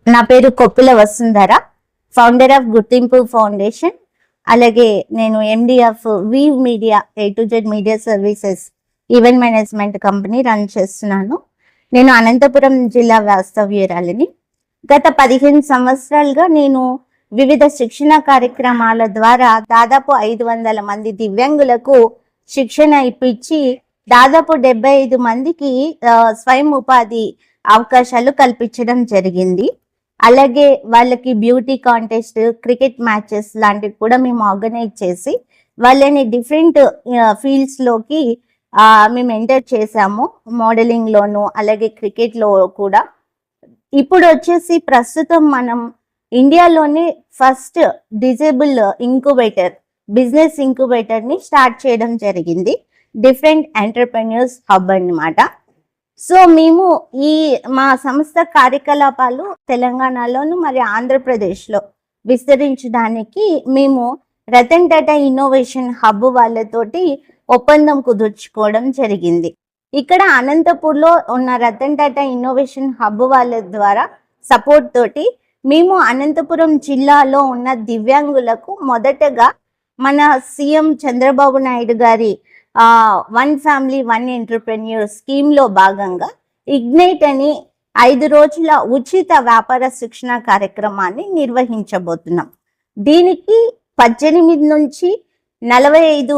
నా పేరు Koppula Vasundhara, founder of Gurthimpu foundation. అలాగే నేను MD of weave media A to Z media services event management company run చేస్తున్నాను. నేను అనంతపురం జిల్లా వాస్తవ్యురాలిని. గత 15 సంవత్సరాలుగా నేను వివిధ శిక్షణ కార్యక్రమాల ద్వారా దాదాపు 500 మంది దివ్యాంగులకు శిక్షణ ఇప్పించి దాదాపు 75 మందికి స్వయం ఉపాధి అవకాశాలు కల్పించడం జరిగింది. అలాగే వాళ్ళకి బ్యూటీ కాంటెస్ట్, క్రికెట్ మ్యాచెస్ లాంటివి కూడా మేము ఆర్గనైజ్ చేసి వాళ్ళని డిఫరెంట్ ఫీల్డ్స్లోకి మేము ఎంటర్ చేసాము. మోడలింగ్లోను అలాగే క్రికెట్లో కూడా. ఇప్పుడు వచ్చేసి ప్రస్తుతం మనం ఇండియాలోనే ఫస్ట్ డిజేబుల్ ఇంక్యుబేటర్, బిజినెస్ ఇంక్యుబేటర్ని స్టార్ట్ చేయడం జరిగింది. డిఫరెంట్ ఎంటర్‌ప్రెన్యూర్స్ హబ్ అన్నమాట. సో మేము మా సంస్థ కార్యకలాపాలు తెలంగాణలోను మరి ఆంధ్రప్రదేశ్లో విస్తరించడానికి మేము రతన్ టాటా ఇన్నోవేషన్ హబ్ వాళ్ళతోటి ఒప్పందం కుదుర్చుకోవడం జరిగింది. ఇక్కడ అనంతపూర్లో ఉన్న రతన్ టాటా ఇన్నోవేషన్ హబ్ వాళ్ళ ద్వారా సపోర్ట్ తోటి మేము అనంతపురం జిల్లాలో ఉన్న దివ్యాంగులకు మొదటగా మన సీఎం చంద్రబాబు నాయుడు గారి 1 ఫ్యామిలీ 1 ఎంటర్‌ప్రెన్యూర్ స్కీమ్లో భాగంగా ఇగ్నైట్ అని 5 రోజుల ఉచిత వ్యాపార శిక్షణ కార్యక్రమాన్ని నిర్వహించబోతున్నాం. దీనికి 18 నుంచి 45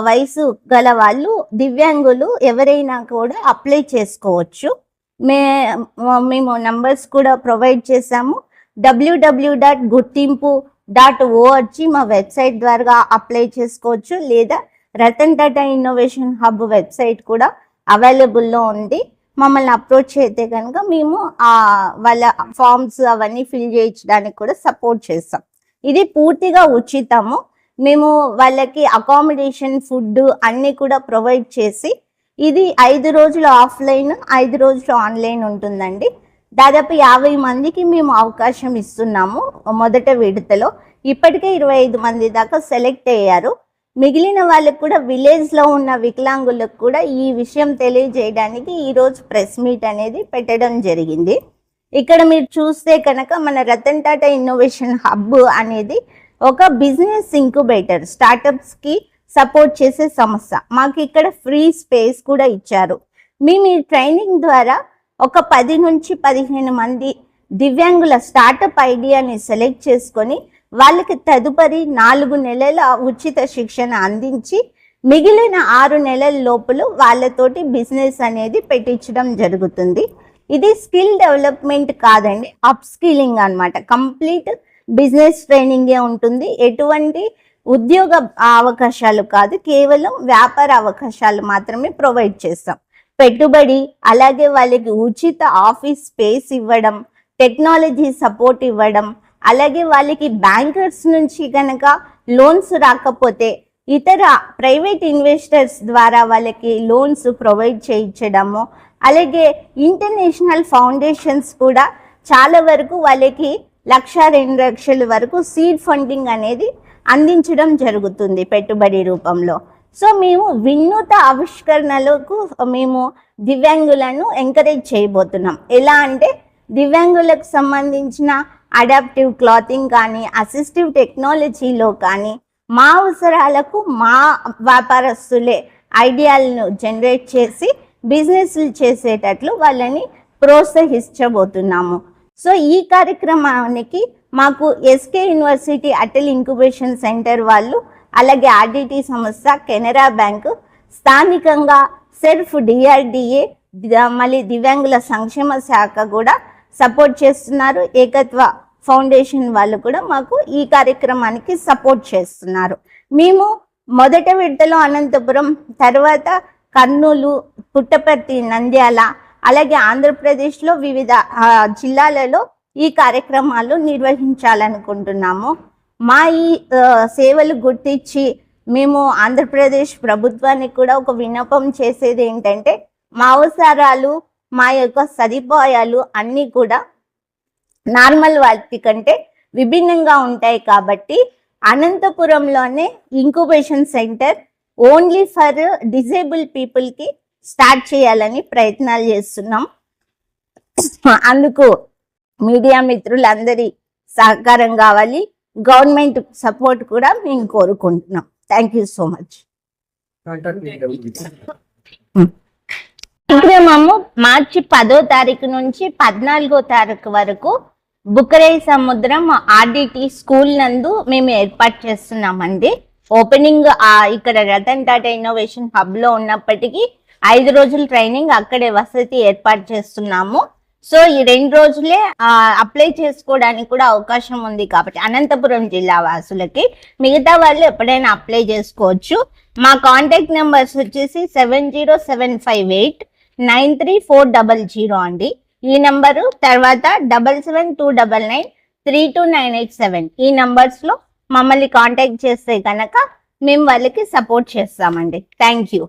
వయసు గల వాళ్ళు దివ్యాంగులు ఎవరైనా కూడా అప్లై చేసుకోవచ్చు. మేము నంబర్స్ కూడా ప్రొవైడ్ చేశాము. www.gurtimpu.org మా వెబ్సైట్ ద్వారా అప్లై చేసుకోవచ్చు, లేదా Ratan Tata innovation hub website కూడా అవైలబుల్లో ఉంది. మమ్మల్ని అప్రోచ్ అయితే కనుక మేము వాళ్ళ ఫామ్స్ అవన్నీ ఫిల్ చేయించడానికి కూడా సపోర్ట్ చేస్తాం. ఇది పూర్తిగా ఉచితము. మేము వాళ్ళకి అకామిడేషన్, ఫుడ్ అన్నీ కూడా ప్రొవైడ్ చేసి ఇది 5 రోజులు ఆఫ్లైన్, 5 రోజులు ఆన్లైన్ ఉంటుందండి. దాదాపు 50 మందికి మేము అవకాశం ఇస్తున్నాము. మొదట విడతలో ఇప్పటికే 25 మంది దాకా సెలెక్ట్ అయ్యారు. మిగిలిన వాళ్ళకు కూడా విలేజ్లో ఉన్న వికలాంగులకు కూడా ఈ విషయం తెలియజేయడానికి ఈరోజు ప్రెస్ మీట్ అనేది పెట్టడం జరిగింది. ఇక్కడ మీరు చూస్తే కనుక మన రతన్ టాటా ఇన్నోవేషన్ హబ్ అనేది ఒక బిజినెస్ ఇంక్యుబేటర్, స్టార్టప్స్కి సపోర్ట్ చేసే సంస్థ. మాకు ఇక్కడ ఫ్రీ స్పేస్ కూడా ఇచ్చారు. మేము ఈ ట్రైనింగ్ ద్వారా ఒక 10 నుంచి 15 మంది దివ్యాంగుల స్టార్టప్ ఐడియాని సెలెక్ట్ చేసుకొని వాళ్ళకి తదుపరి 4 నెలల ఉచిత శిక్షణ అందించి మిగిలిన 6 నెలల లోపల వాళ్ళతోటి బిజినెస్ అనేది పెట్టించడం జరుగుతుంది. ఇది స్కిల్ డెవలప్మెంట్ కాదండి, అప్ స్కిల్లింగ్ అనమాట. కంప్లీట్ బిజినెస్ ట్రైనింగే ఉంటుంది. ఎటువంటి ఉద్యోగ అవకాశాలు కాదు, కేవలం వ్యాపార అవకాశాలు మాత్రమే ప్రొవైడ్ చేస్తాం. పెట్టుబడి, అలాగే వాళ్ళకి ఉచిత ఆఫీస్ స్పేస్ ఇవ్వడం, టెక్నాలజీ సపోర్ట్ ఇవ్వడం, అలాగే వాళ్ళకి బ్యాంకర్స్ నుంచి కనుక లోన్స్ రాకపోతే ఇతర ప్రైవేట్ ఇన్వెస్టర్స్ ద్వారా వాళ్ళకి లోన్స్ ప్రొవైడ్ చేయించడము, అలాగే ఇంటర్నేషనల్ ఫౌండేషన్స్ కూడా చాలా వరకు వాళ్ళకి 1,00,000-2 లక్షల వరకు సీడ్ ఫండింగ్ అనేది అందించడం జరుగుతుంది పెట్టుబడి రూపంలో. సో మేము వినూత్న ఆవిష్కరణలకు మేము దివ్యాంగులను ఎంకరేజ్ చేయబోతున్నాం. ఎలా అంటే దివ్యాంగులకు సంబంధించిన అడాప్టివ్ క్లాతింగ్ కానీ, అసిస్టివ్ టెక్నాలజీలో కానీ మా అవసరాలకు మా వ్యాపారస్తులే ఐడియాలను జనరేట్ చేసి బిజినెస్లు చేసేటట్లు వాళ్ళని ప్రోత్సహించబోతున్నాము. సో ఈ కార్యక్రమానికి మాకు SK university Atal incubation centre వాళ్ళు, అలాగే ఆర్డిటి సంస్థ, కెనరా బ్యాంకు, స్థానికంగా సెర్ఫ్, DRDA, మళ్ళీ దివ్యాంగుల సంక్షేమ శాఖ కూడా సపోర్ట్ చేస్తున్నారు. ఏకత్వ ఫౌండేషన్ వాళ్ళు కూడా మాకు ఈ కార్యక్రమానికి సపోర్ట్ చేస్తున్నారు. మేము మొదట విడతలో అనంతపురం, తర్వాత కర్నూలు, పుట్టపర్తి, నంద్యాల, అలాగే ఆంధ్రప్రదేశ్లో వివిధ జిల్లాలలో ఈ కార్యక్రమాలు నిర్వహించాలనుకుంటున్నాము. మా ఈ సేవలు గుర్తించి మేము ఆంధ్రప్రదేశ్ ప్రభుత్వానికి కూడా ఒక విన్నపం చేసేది ఏంటంటే, మా అవసరాలు, మా యొక్క సదుపాయాలు అన్నీ కూడా నార్మల్ వాటి కంటే విభిన్నంగా ఉంటాయి. కాబట్టి అనంతపురంలోనే incubation center only for disable పీపుల్కి స్టార్ట్ చేయాలని ప్రయత్నాలు చేస్తున్నాం. అందుకు మీడియా మిత్రులందరి సహకారం కావాలి, గవర్నమెంట్ సపోర్ట్ కూడా మేము కోరుకుంటున్నాం. Thank you so much. కార్యక్రమము మార్చి 10వ తారీఖు నుంచి 14వ తారీఖు వరకు బుకరై సముద్రం ఆర్డిటి స్కూల్ నందు మేము ఏర్పాటు చేస్తున్నామండి. ఓపెనింగ్ ఇక్కడ రతన్ టాటా ఇన్నోవేషన్ హబ్ లో ఉన్నప్పటికీ 5 రోజుల ట్రైనింగ్ అక్కడే వసతి ఏర్పాటు చేస్తున్నాము. సో ఈ 2 రోజులే అప్లై చేసుకోవడానికి కూడా అవకాశం ఉంది కాబట్టి అనంతపురం జిల్లా వాసులకి, మిగతా వాళ్ళు ఎప్పుడైనా అప్లై చేసుకోవచ్చు. మా కాంటాక్ట్ నెంబర్స్ వచ్చేసి 70758934000 అండి. ఈ నంబరు, తర్వాత 7729932987 ఈ నంబర్స్ లో మమ్మల్ని కాంటాక్ట్ చేస్తే కనుక మేము వాళ్ళకి సపోర్ట్ చేస్తామండి. Thank you.